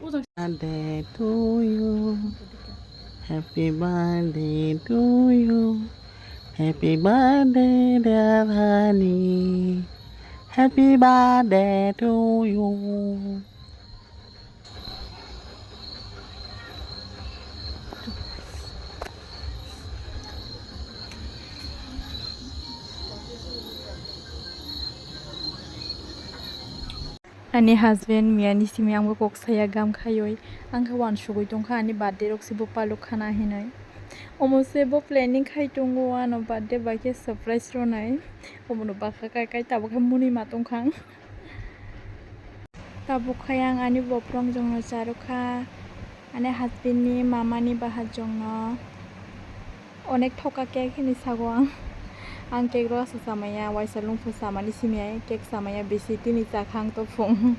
Birthday to you. Happy birthday to you. Happy birthday, dear honey. Happy birthday to you. Ani husband miyani simi angbo kok saya gam khayoi angka wan sugoi tongkha ani birthday rok si bo paluk khana hinai omose bo planning khai tongo ano birthday baike surprise ronai omono bakha kai kai tabo kha muni ma tongkhang tabo khayang ani boprong jongno charokha ani husband ni mama ni bahat jongno onek thoka cake hini sago ang cake ro sa samaya waisa lungphu samani simia cake samaya besi tini chakhang to phung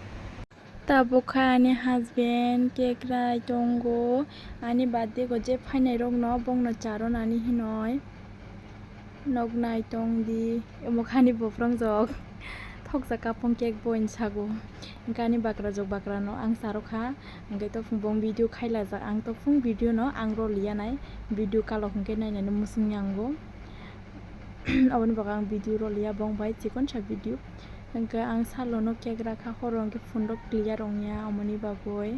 tabukha ani husband cake rai tongo ani birthday ko je phainai rok no bongno charon ani hinoi nognai tongdi emokhani boprong jok thokja kapong cake boin sago gani bakra jok bakra no ang sarokha angke to phung video khaila jak ang to phung video no ang ro lianai video kalo hungke nainai no musung yango aboni baga ang video ro lia bong bai chikon sa video angke ang salo no cake rakha horo angke phun rok clear ongya amoni bagoi।